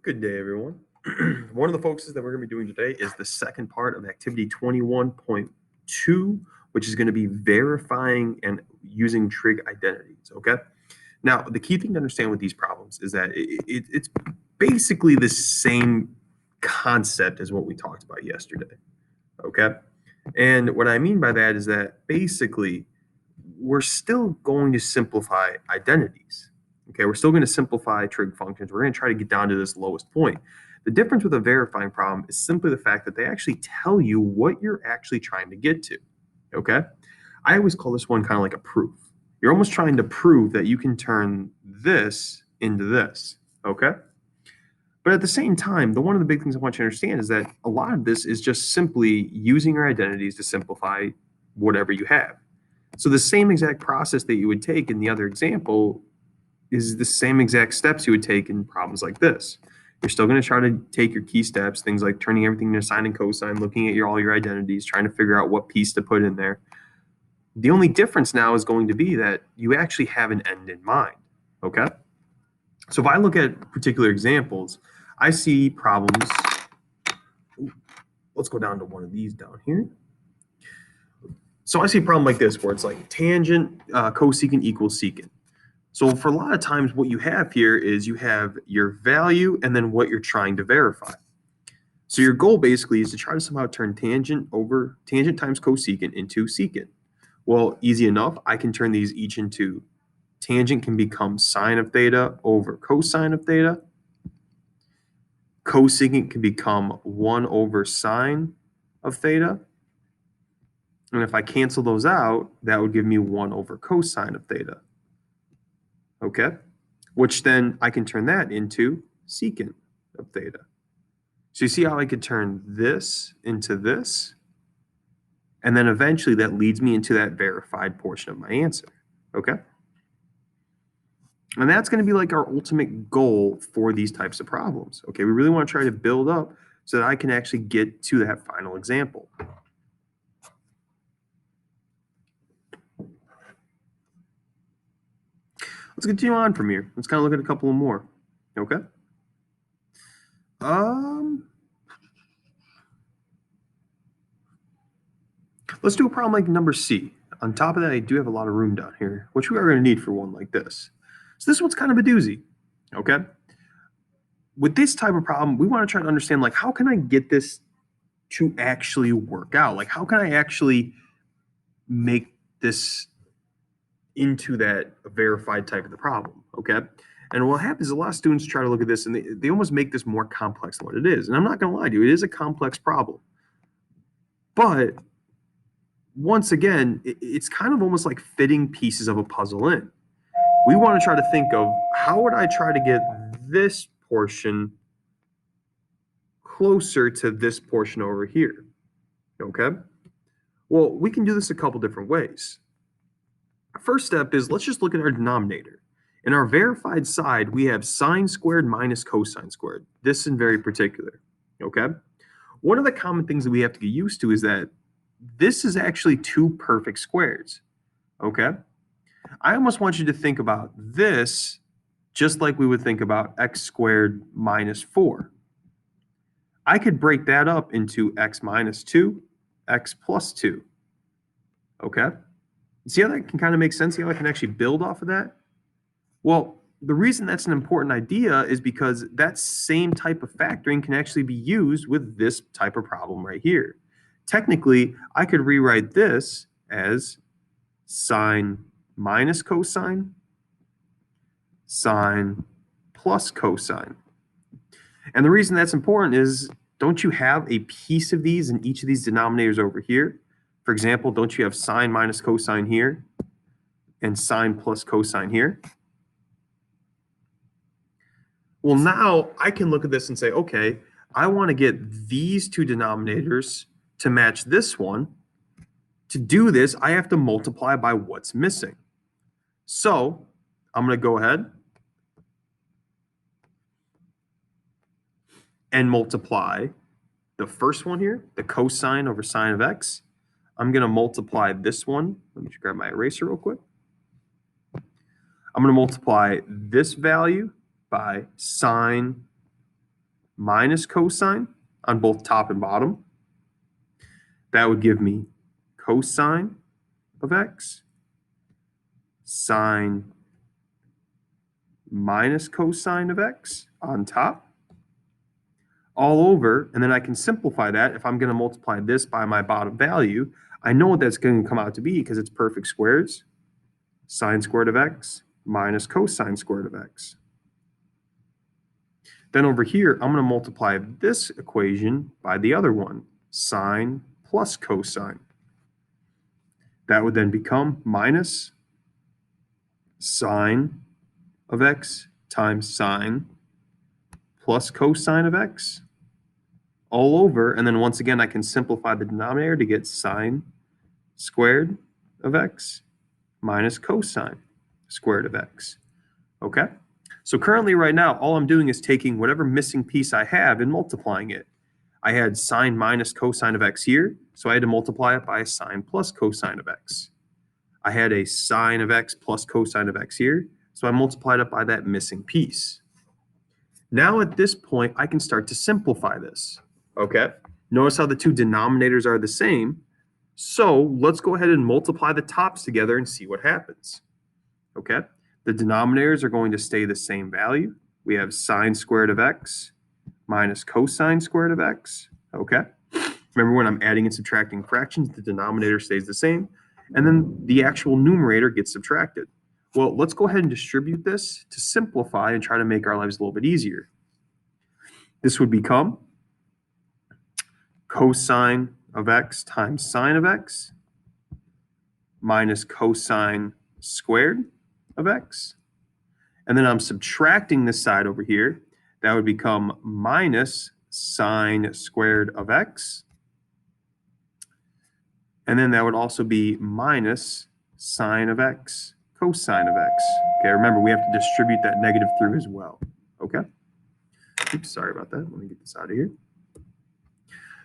Good day, everyone. One of the focuses that we're going to be doing today is the second part of activity 21.2, which is going to be verifying and using trig identities. Okay. Now, the key thing to understand with these problems is that it's basically the same concept as what we talked about yesterday. Okay. And what I mean by that is that basically we're still going to simplify identities. Okay, we're still going to simplify trig functions. We're going to try to get down to this lowest point. The difference with a verifying problem is simply the fact that they actually tell you what you're actually trying to get to. Okay, I always call this one kind of like a proof. You're almost trying to prove that you can turn this into this. Okay, but at the same time, one of the big things I want you to understand is that a lot of this is just simply using your identities to simplify whatever you have. So the same exact process that you would take in the other example is the same exact steps you would take in problems like this. You're still going to try to take your key steps, things like turning everything into sine and cosine, looking at all your identities, trying to figure out what piece to put in there. The only difference now is going to be that you actually have an end in mind, okay? So if I look at particular examples, I see problems. Let's go down to one of these down here. So I see a problem like this where it's like tangent cosecant equals secant. So for a lot of times what you have here is you have your value and then what you're trying to verify. So your goal basically is to try to somehow turn tangent times cosecant into secant. Well, easy enough. I can turn these each into tangent can become sine of theta over cosine of theta. Cosecant can become 1 over sine of theta. And if I cancel those out, that would give me 1 over cosine of theta. Okay? Which then I can turn that into secant of theta. So you see how I could turn this into this? And then eventually that leads me into that verified portion of my answer. Okay? And that's going to be like our ultimate goal for these types of problems. Okay? We really want to try to build up so that I can actually get to that final example. Let's continue on from here. Let's kind of look at a couple more. Okay? Let's do a problem like number C. On top of that, I do have a lot of room down here, which we are going to need for one like this. So this one's kind of a doozy, okay? With this type of problem, we want to try to understand, like, how can I get this to actually work out? Like, how can I actually make this into that verified type of the problem, okay? And what happens is a lot of students try to look at this and they almost make this more complex than what it is. And I'm not going to lie to you, it is a complex problem. But once again, it's kind of almost like fitting pieces of a puzzle in. We want to try to think of how would I try to get this portion closer to this portion over here, okay? Well, we can do this a couple different ways. First step is let's just look at our denominator. In our verified side, we have sine squared minus cosine squared. This in very particular, okay? One of the common things that we have to get used to is that this is actually two perfect squares, okay? I almost want you to think about this just like we would think about x squared minus 4. I could break that up into x minus 2, x plus 2, okay? See how that can kind of make sense? See how I can actually build off of that? Well, the reason that's an important idea is because that same type of factoring can actually be used with this type of problem right here. Technically, I could rewrite this as sine minus cosine, sine plus cosine. And the reason that's important is, don't you have a piece of these in each of these denominators over here? For example, don't you have sine minus cosine here and sine plus cosine here? Well, now I can look at this and say, okay, I want to get these two denominators to match this one. To do this, I have to multiply by what's missing. So I'm going to go ahead and multiply the first one here, the cosine over sine of x. I'm going to multiply this one. Let me just grab my eraser real quick. I'm going to multiply this value by sine minus cosine on both top and bottom. That would give me cosine of x, sine minus cosine of x on top, all over, and then I can simplify that. If I'm going to multiply this by my bottom value, I know what that's going to come out to be because it's perfect squares. Sine squared of x minus cosine squared of x. Then over here, I'm going to multiply this equation by the other one, sine plus cosine. That would then become minus sine of x times sine plus cosine of x all over, and then once again I can simplify the denominator to get sine squared of x minus cosine squared of x. Okay? So currently right now, all I'm doing is taking whatever missing piece I have and multiplying it. I had sine minus cosine of x here, so I had to multiply it by a sine plus cosine of x. I had a sine of x plus cosine of x here, so I multiplied it by that missing piece. Now at this point, I can start to simplify this, okay? Notice how the two denominators are the same. So let's go ahead and multiply the tops together and see what happens, okay? The denominators are going to stay the same value. We have sine squared of x minus cosine squared of x, okay? Remember, when I'm adding and subtracting fractions, the denominator stays the same, and then the actual numerator gets subtracted. Well, let's go ahead and distribute this to simplify and try to make our lives a little bit easier. This would become cosine of x times sine of x minus cosine squared of x. And then I'm subtracting this side over here. That would become minus sine squared of x. And then that would also be minus sine of x cosine of x. Okay, remember, we have to distribute that negative through as well. Okay? Oops, sorry about that. Let me get this out of here.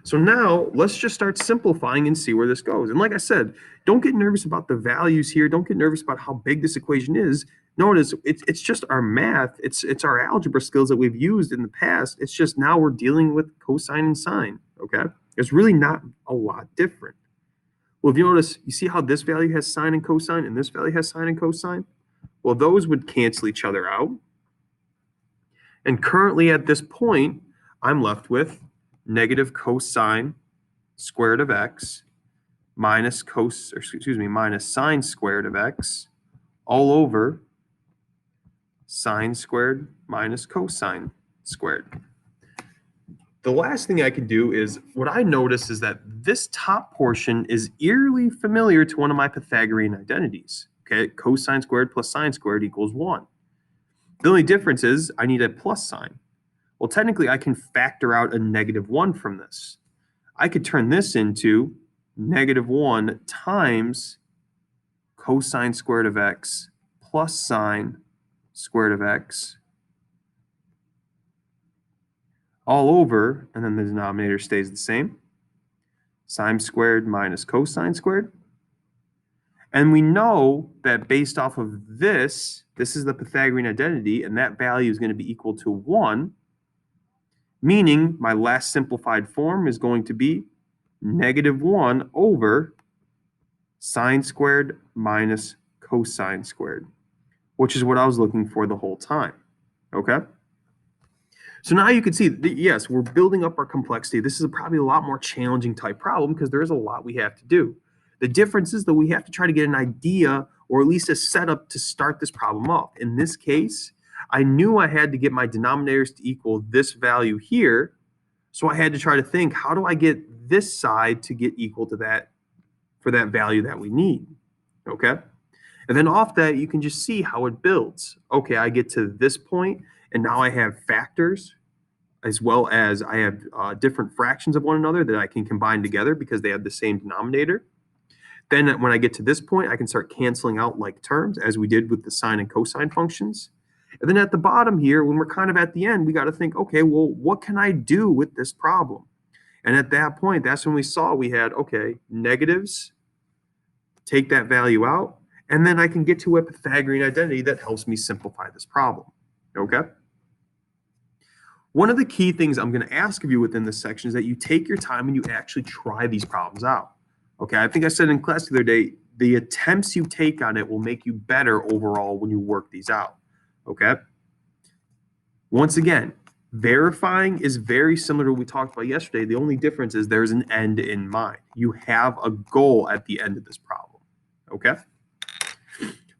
So now let's just start simplifying and see where this goes. And like I said, don't get nervous about the values here. Don't get nervous about how big this equation is. Notice it's just our math. It's our algebra skills that we've used in the past. It's just now we're dealing with cosine and sine. Okay? It's really not a lot different. Well, if you notice, you see how this value has sine and cosine and this value has sine and cosine? Well, those would cancel each other out. And currently at this point, I'm left with negative cosine squared of x minus minus sine squared of x all over sine squared minus cosine squared. The last thing I can do is, what I notice is that this top portion is eerily familiar to one of my Pythagorean identities. Okay, cosine squared plus sine squared equals 1. The only difference is I need a plus sign. Well, technically, I can factor out a negative 1 from this. I could turn this into negative 1 times cosine squared of x plus sine squared of x all over, and then the denominator stays the same. Sine squared minus cosine squared. And we know that based off of this is the Pythagorean identity, and that value is going to be equal to 1, meaning my last simplified form is going to be negative 1 over sine squared minus cosine squared, which is what I was looking for the whole time, okay? So now you can see, yes, we're building up our complexity. This is probably a lot more challenging type problem because there is a lot we have to do. The difference is that we have to try to get an idea or at least a setup to start this problem off. In this case, I knew I had to get my denominators to equal this value here. So I had to try to think, how do I get this side to get equal to that for that value that we need? Okay. And then off that, you can just see how it builds. Okay, I get to this point, and now I have factors as well as I have different fractions of one another that I can combine together because they have the same denominator. Then when I get to this point, I can start canceling out like terms as we did with the sine and cosine functions. And then at the bottom here, when we're kind of at the end, we got to think, okay, well, what can I do with this problem? And at that point, that's when we saw we had, okay, negatives, take that value out, and then I can get to a Pythagorean identity that helps me simplify this problem, okay? One of the key things I'm going to ask of you within this section is that you take your time and you actually try these problems out. Okay, I think I said in class the other day, the attempts you take on it will make you better overall when you work these out. Okay. Once again, verifying is very similar to what we talked about yesterday. The only difference is there's an end in mind. You have a goal at the end of this problem. Okay.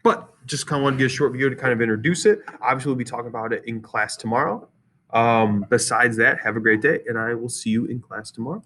But just kind of want to get a short video to kind of introduce it. Obviously, we'll be talking about it in class tomorrow. Besides that, have a great day, and I will see you in class tomorrow.